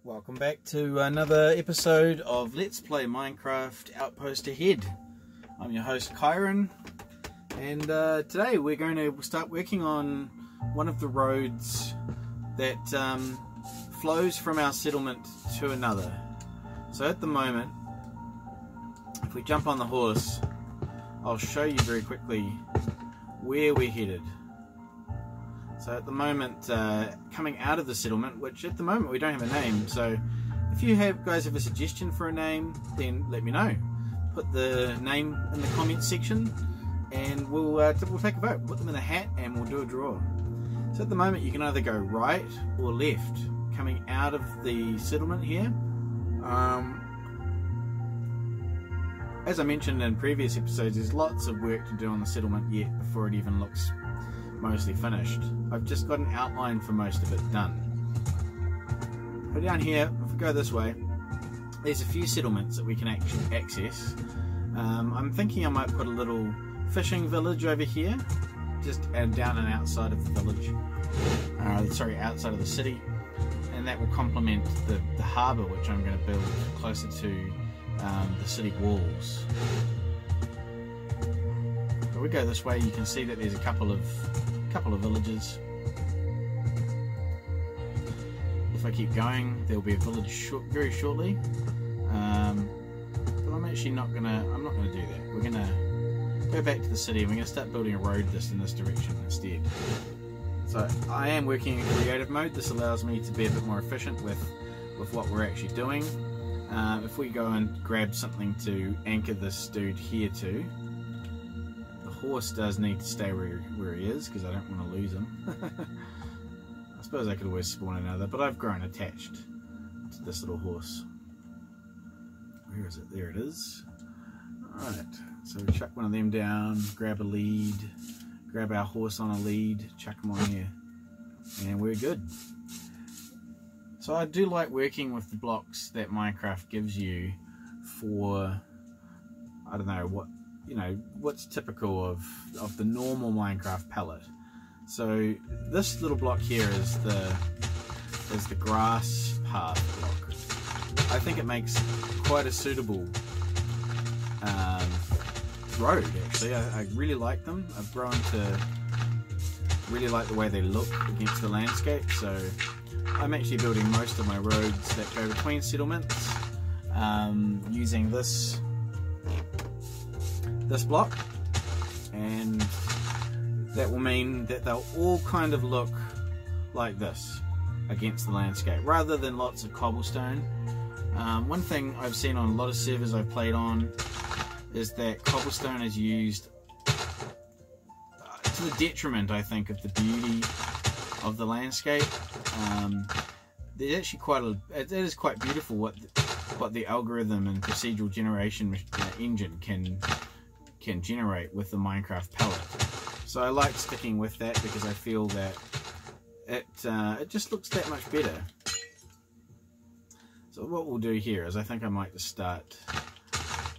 Welcome back to another episode of Let's Play Minecraft Outpost Ahead. I'm your host Kyron, and today we're going to start working on one of the roads that flows from our settlement to another. So at the moment, if we jump on the horse, I'll show you very quickly where we're headed. So at the moment, coming out of the settlement, which at the moment we don't have a name, so if you guys have a suggestion for a name, then let me know. Put the name in the comments section and we'll take a vote, put them in a hat and we'll do a draw. So at the moment you can either go right or left, coming out of the settlement here. As I mentioned in previous episodes, there's lots of work to do on the settlement yet before it even looks mostly finished. I've just got an outline for most of it done. But down here, if we go this way, there's a few settlements that we can actually access. I'm thinking I might put a little fishing village over here, just down and outside of the village. Outside of the city, and that will complement the harbour, which I'm going to build closer to the city walls. If we go this way, you can see that there's a couple of villages. If I keep going, there will be a village very shortly. But I'm actually not gonna do that. We're gonna go back to the city and we're gonna start building a road in this direction instead. So I am working in creative mode. This allows me to be a bit more efficient with what we're actually doing. If we go and grab something to anchor this dude here to, horse does need to stay where he is because I don't want to lose him. I suppose I could always spawn another, but I've grown attached to this little horse. Where is it? There it is. Alright, so we chuck one of them down, grab a lead, grab our horse on a lead, chuck him on here, and we're good. So I do like working with the blocks that Minecraft gives you for, I don't know, what's typical of the normal Minecraft palette. So this little block here is the grass path block. I think it makes quite a suitable road actually. I really like them. I've grown to really like the way they look against the landscape, so I'm actually building most of my roads that go between settlements using this block, and that will mean that they'll all kind of look like this against the landscape rather than lots of cobblestone. One thing I've seen on a lot of servers I've played on is that cobblestone is used to the detriment, I think, of the beauty of the landscape. There's actually it is quite beautiful what the algorithm and procedural generation engine can generate with the Minecraft palette. So I like sticking with that because I feel that it just looks that much better. So what we'll do here is I think I might just start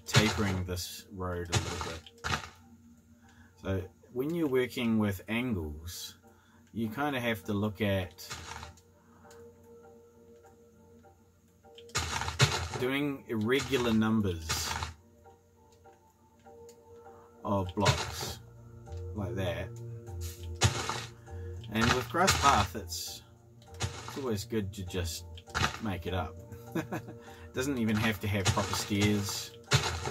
tapering this road a little bit. So when you're working with angles, you kind of have to look at doing irregular numbers of blocks like that, and with grass path it's always good to just make it up. It doesn't even have to have proper stairs,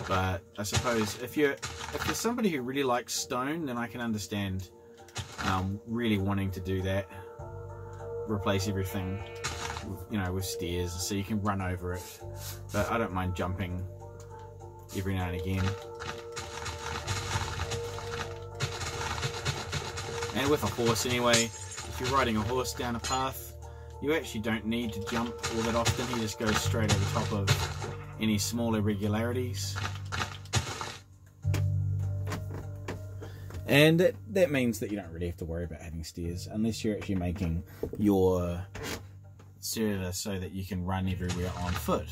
but I suppose if you're somebody who really likes stone, then I can understand really wanting to do that, replace everything with stairs so you can run over it, but I don't mind jumping every now and again. And with a horse anyway, if you're riding a horse down a path, you actually don't need to jump all that often. He just goes straight over top of any small irregularities. And that means that you don't really have to worry about having stairs unless you're actually making your server so that you can run everywhere on foot.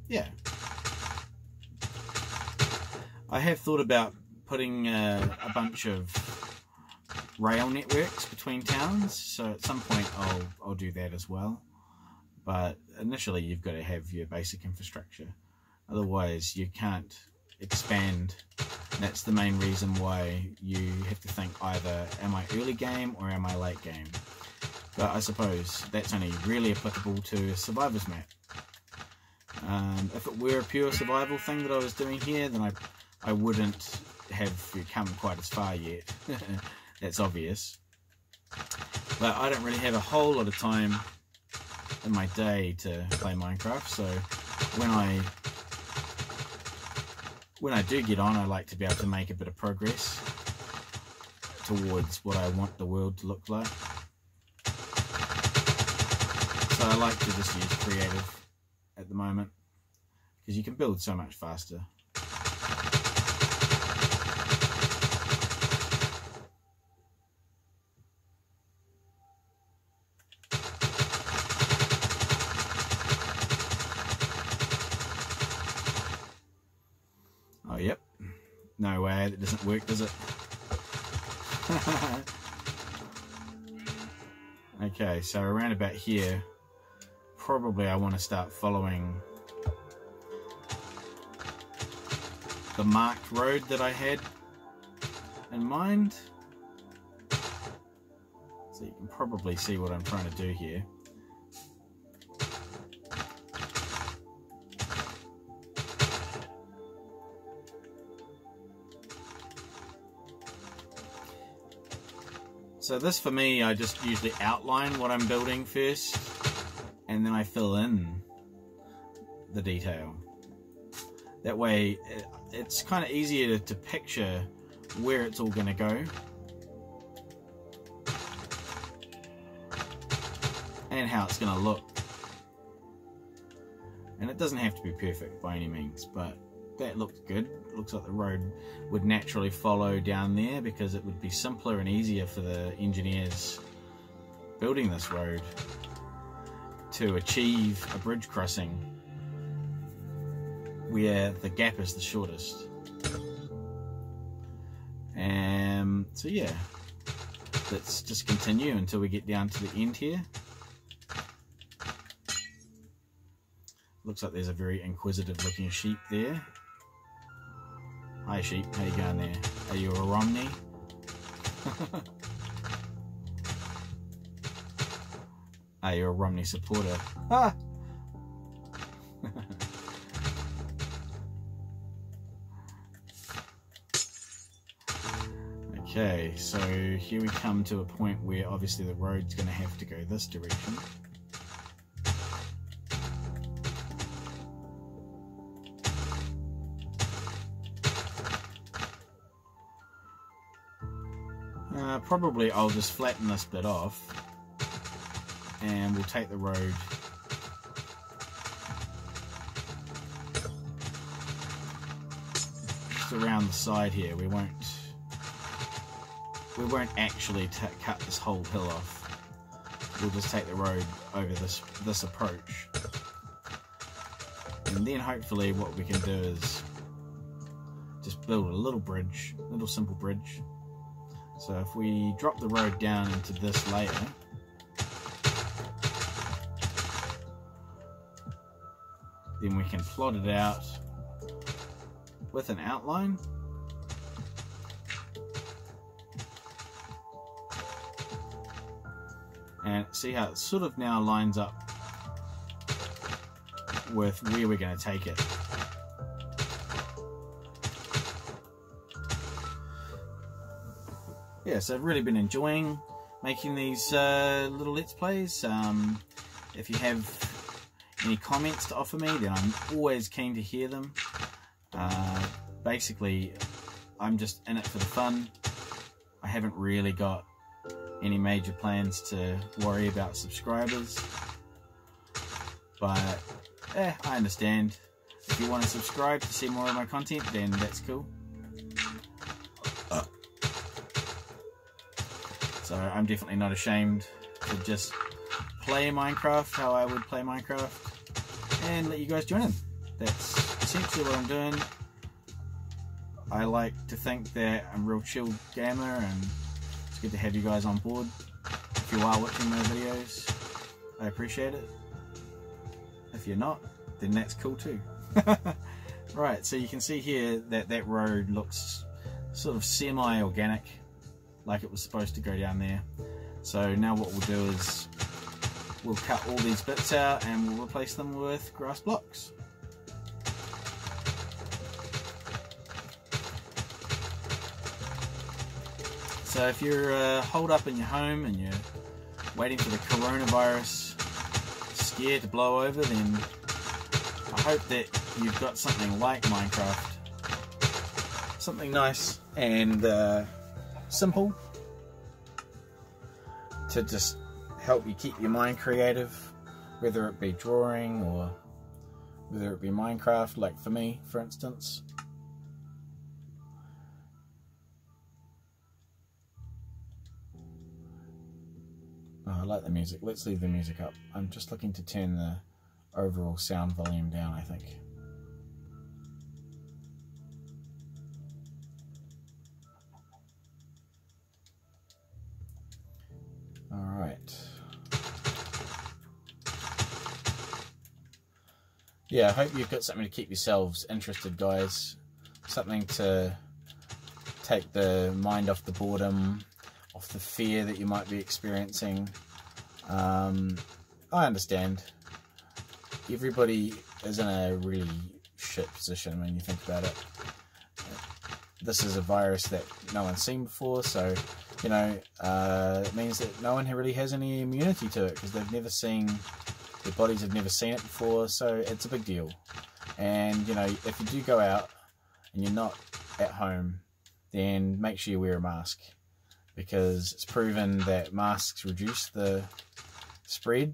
Yeah. I have thought about putting a bunch of rail networks between towns, so at some point I'll do that as well. but initially you've got to have your basic infrastructure, otherwise you can't expand. That's the main reason why you have to think either am I early game or am I late game. But I suppose that's only really applicable to a survivor's map. If it were a pure survival thing that I was doing here, then I wouldn't have come quite as far yet. That's obvious. But I don't really have a whole lot of time in my day to play Minecraft, so when I do get on, I like to be able to make a bit of progress towards what I want the world to look like. So I like to just use creative at the moment, because you can build so much faster. Oh, yep. No way, that doesn't work, does it? Okay, so around about here, probably I want to start following the marked road that I had in mind. So you can probably see what I'm trying to do here. So this, for me, I just usually outline what I'm building first, and then I fill in the detail. That way it's kind of easier to picture where it's all going to go, and how it's going to look. And it doesn't have to be perfect by any means, but that looks good. It looks like the road would naturally follow down there, because it would be simpler and easier for the engineers building this road to achieve a bridge crossing where the gap is the shortest. So yeah, let's just continue until we get down to the end here. Looks like there's a very inquisitive looking sheep there. Hi sheep, how you going there? Are you a Romney? Are you a Romney supporter? Ah! Okay, so here we come to a point where obviously the road's going to have to go this direction. Probably I'll just flatten this bit off, and we'll take the road just around the side here. We won't actually cut this whole hill off. We'll just take the road over this approach, and then hopefully what we can do is just build a little bridge, little simple bridge. So if we drop the road down into this layer, then we can plot it out with an outline. And see how it sort of now lines up with where we're going to take it. Yeah, so I've really been enjoying making these little Let's Plays. If you have any comments to offer me, then I'm always keen to hear them. Basically, I'm just in it for the fun. I haven't really got any major plans to worry about subscribers. But, I understand. If you want to subscribe to see more of my content, then that's cool. So I'm definitely not ashamed to just play Minecraft how I would play Minecraft and let you guys join in. That's essentially what I'm doing. I like to think that I'm a real chill gamer, and it's good to have you guys on board. If you are watching my videos, I appreciate it. If you're not, then that's cool too. Right, so you can see here that that road looks sort of semi-organic, like it was supposed to go down there. So now what we'll do is we'll cut all these bits out and we'll replace them with grass blocks. So if you're holed up in your home and you're waiting for the coronavirus scare to blow over, then I hope that you've got something like Minecraft, something nice and simple to just help you keep your mind creative, whether it be drawing or whether it be Minecraft, like for me, for instance. Oh, I like the music. Let's leave the music up. I'm just looking to turn the overall sound volume down, I think. Alright. Yeah, I hope you've got something to keep yourselves interested, guys. Something to take the mind off the boredom, off the fear that you might be experiencing. I understand. Everybody is in a really shit position when you think about it. This is a virus that no one's seen before, so, you know, it means that no one really has any immunity to it, because they've never seen, their bodies have never seen it before, so it's a big deal. And, you know, if you do go out and you're not at home, then make sure you wear a mask, because it's proven that masks reduce the spread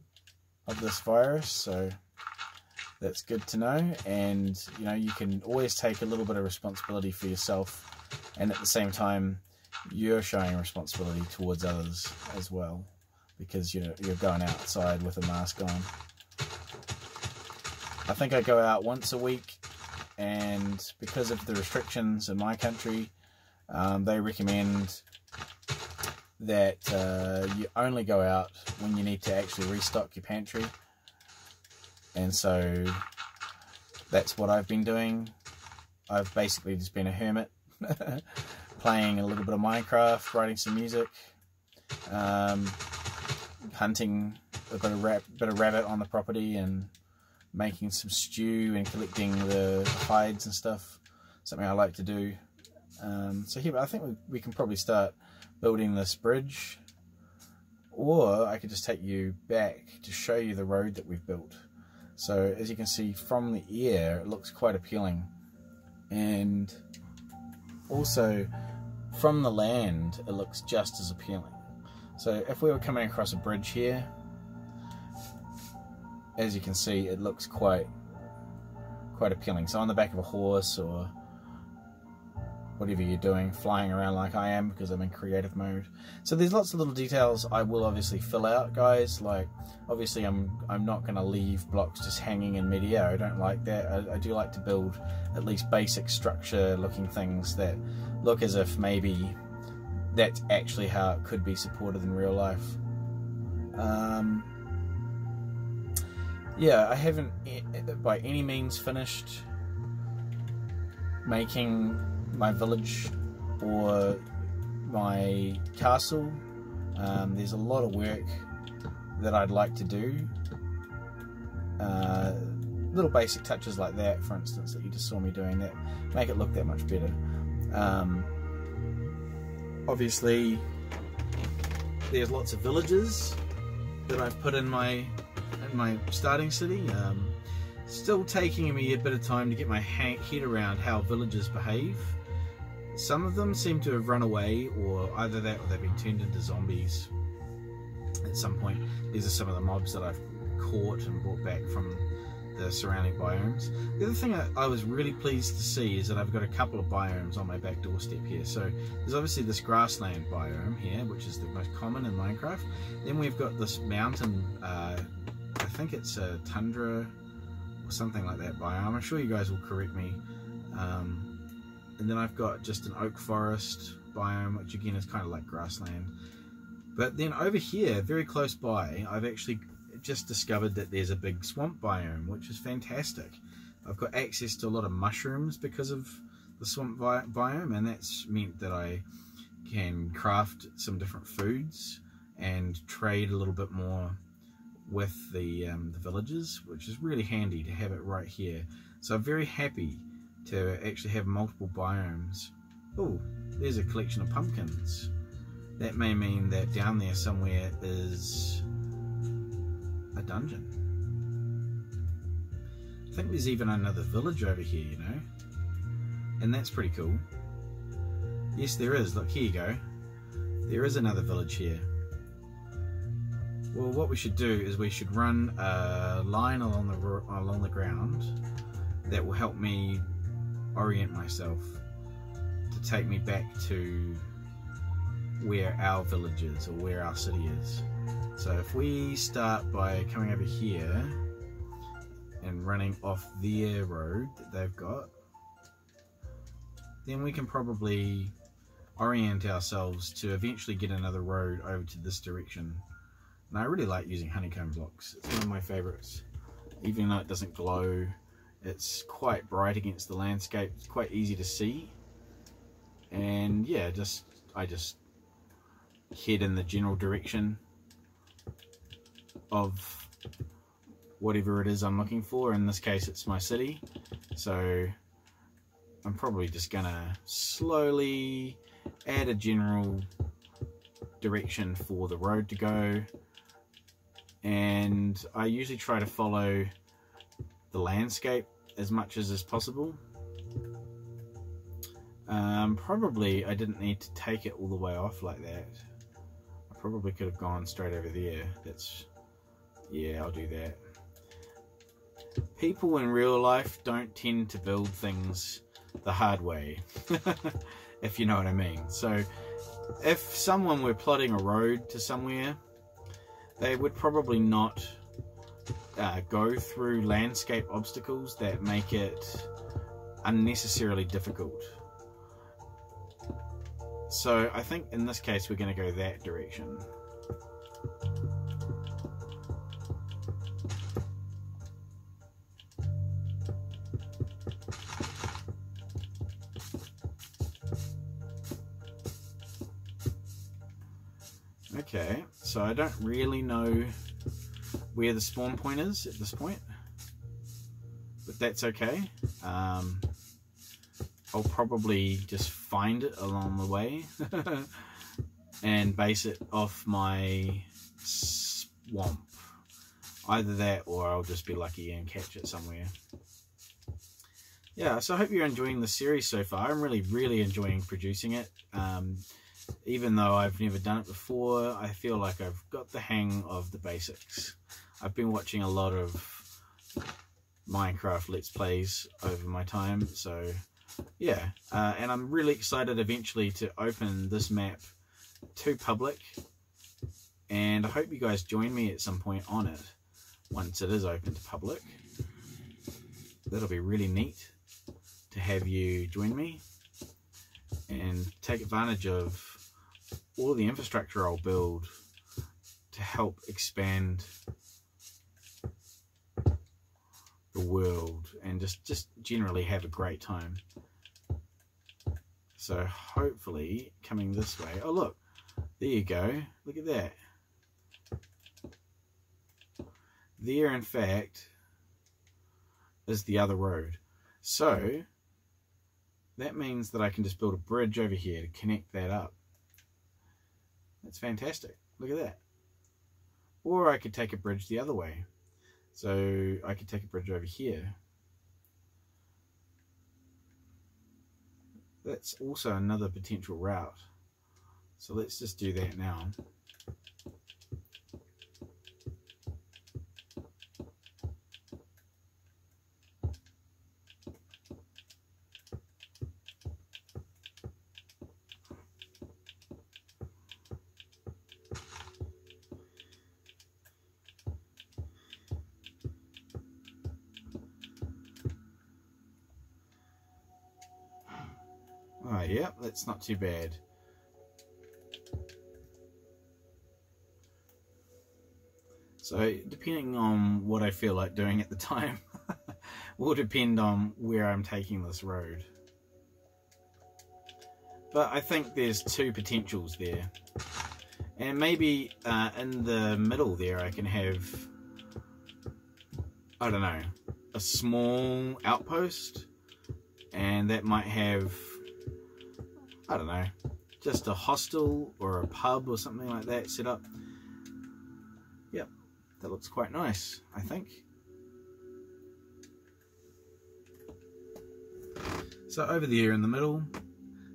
of this virus, so that's good to know. And you know, you can always take a little bit of responsibility for yourself, and at the same time you're showing responsibility towards others as well, because you're going outside with a mask on. I think I go out once a week, and because of the restrictions in my country, they recommend that you only go out when you need to actually restock your pantry. And so that's what I've been doing. I've basically just been a hermit, playing a little bit of Minecraft, writing some music, hunting a bit of rabbit on the property, and making some stew and collecting the hides and stuff. Something I like to do. So here, I think we can probably start building this bridge, or I could just take you back to show you the road that we've built. So as you can see from the air, it looks quite appealing, and also from the land it looks just as appealing. So if we were coming across a bridge here, as you can see, it looks quite appealing. So on the back of a horse, or whatever you're doing, flying around like I am, because I'm in creative mode. So there's lots of little details I will obviously fill out, guys. Like, obviously I'm not going to leave blocks just hanging in mid-air. I don't like that. I do like to build at least basic structure looking things that look as if maybe that's actually how it could be supported in real life. Yeah, I haven't by any means finished making my village or my castle. There's a lot of work that I'd like to do. Little basic touches like that, for instance, that you just saw me doing, that make it look that much better. Obviously there's lots of villages that I've put in my starting city. Still taking me a bit of time to get my head around how villages behave. Some of them seem to have run away, or either that or they've been turned into zombies at some point. These are some of the mobs that I've caught and brought back from the surrounding biomes. The other thing I was really pleased to see is that I've got a couple of biomes on my back doorstep here. So there's obviously this grassland biome here, which is the most common in Minecraft. Then we've got this mountain, I think it's a tundra or something like that biome. I'm sure you guys will correct me. And then I've got just an oak forest biome, which again is kind of like grassland. But then over here, very close by, I've actually just discovered that there's a big swamp biome, which is fantastic. I've got access to a lot of mushrooms because of the swamp biome, and that's meant that I can craft some different foods and trade a little bit more with the villagers, which is really handy to have it right here. So I'm very happy to actually have multiple biomes. Oh, there's a collection of pumpkins. That may mean that down there somewhere is a dungeon. I think there's even another village over here, you know, and that's pretty cool. Yes, there is. Look, here you go. There is another village here. Well, what we should do is we should run a line along the ground that will help me orient myself to take me back to where our village is, or where our city is. So if we start by coming over here and running off their road that they've got, then we can probably orient ourselves to eventually get another road over to this direction. And I really like using honeycomb blocks. It's one of my favorites. Even though it doesn't glow, it's quite bright against the landscape. It's quite easy to see. And yeah, I just head in the general direction of whatever it is I'm looking for. In this case, it's my city. So I'm probably just gonna slowly add a general direction for the road to go. And I usually try to follow the landscape as much as is possible. Probably I didn't need to take it all the way off like that. I probably could have gone straight over there. Yeah, I'll do that. People in real life don't tend to build things the hard way, if you know what I mean. So if someone were plotting a road to somewhere, they would probably not go through landscape obstacles that make it unnecessarily difficult. So I think in this case we're going to go that direction. Okay, so I don't really know where the spawn point is at this point, but that's okay. I'll probably just find it along the way and base it off my swamp. Either that, or I'll just be lucky and catch it somewhere. Yeah, so I hope you're enjoying the series so far. I'm really enjoying producing it. Even though I've never done it before, I feel like I've got the hang of the basics. I've been watching a lot of Minecraft Let's Plays over my time, so yeah. And I'm really excited eventually to open this map to public, and I hope you guys join me at some point on it once it is open to public. That'll be really neat to have you join me and take advantage of all the infrastructure I'll build to help expand the world and just generally have a great time. So hopefully coming this way, oh look, there you go, look at that. There in fact is the other road. So that means that I can just build a bridge over here to connect that up. That's fantastic. Look at that. Or I could take a bridge the other way. So I could take a bridge over here. That's also another potential route. So let's just do that now. Oh, yeah, that's not too bad. So So depending on what I feel like doing at the time will depend on where I'm taking this road. But I think there's two potentials there. And maybe in the middle there I can have, I don't know, a small outpost. And that might have, I don't know, just a hostel or a pub or something like that set up. Yep, that looks quite nice, I think. So over there in the middle,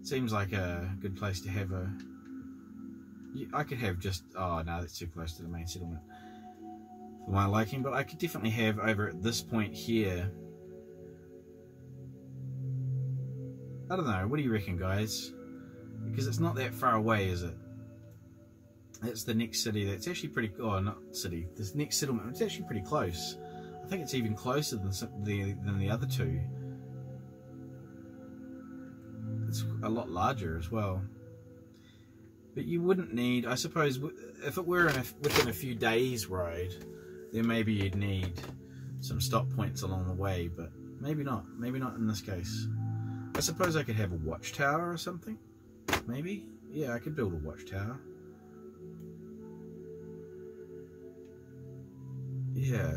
seems like a good place to have a... I could have just... Oh no, that's too close to the main settlement for my liking, but I could definitely have over at this point here... I don't know, what do you reckon, guys? Because it's not that far away, is it? It's the next city that's actually pretty... Oh, not city. This next settlement, it's actually pretty close. I think it's even closer than the other two. It's a lot larger as well. But you wouldn't need... I suppose if it were within a few days' ride, then maybe you'd need some stop points along the way, but maybe not. Maybe not in this case. I suppose I could have a watchtower or something. Maybe? Yeah, I could build a watchtower. Yeah,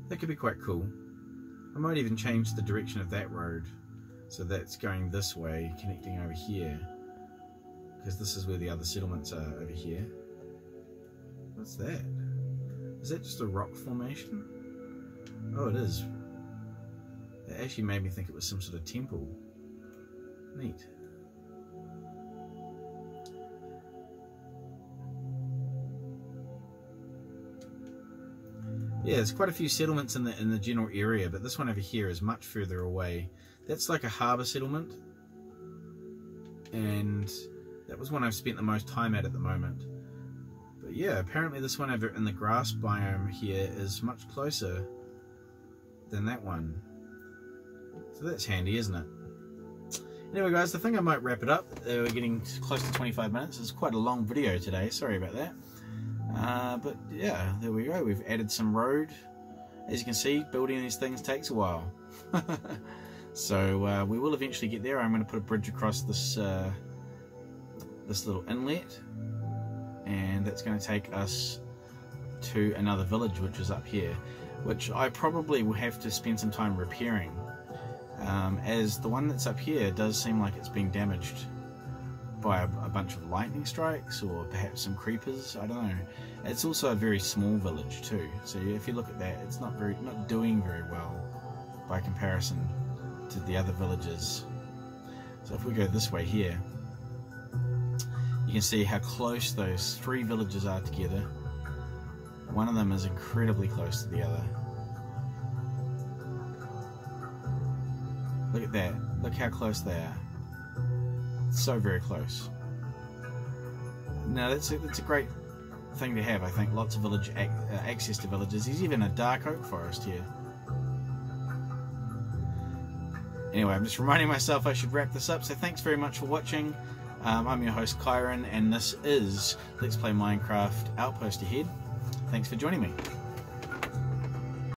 that could be quite cool. I might even change the direction of that road. So that's going this way, connecting over here. Because this is where the other settlements are, over here. What's that? Is that just a rock formation? Oh, it is. It actually made me think it was some sort of temple. Neat. Yeah, there's quite a few settlements in the general area, but this one over here is much further away. That's like a harbour settlement, and that was one I've spent the most time at the moment. But yeah, apparently this one over in the grass biome here is much closer than that one. So that's handy, isn't it? Anyway guys, I think I might wrap it up. We're getting close to 25 minutes. It's quite a long video today, sorry about that. But yeah, there we go. We've added some road. As you can see, building these things takes a while. So we will eventually get there. I'm going to put a bridge across this this little inlet, and that's going to take us to another village which is up here, which I probably will have to spend some time repairing, as the one that's up here does seem like it's been damaged by a bunch of lightning strikes or perhaps some creepers. I don't know. It's also a very small village too, so if you look at that, it's not doing very well by comparison to the other villages. So if we go this way here, you can see how close those three villages are together. One of them is incredibly close to the other. Look at that. Look how close they are. So very close. Now that's a great thing to have, I think. Lots of village access to villages. There's even a dark oak forest here. Anyway, I'm just reminding myself I should wrap this up, so thanks very much for watching. I'm your host Kyron, and this is Let's Play Minecraft Outpost Ahead. Thanks for joining me.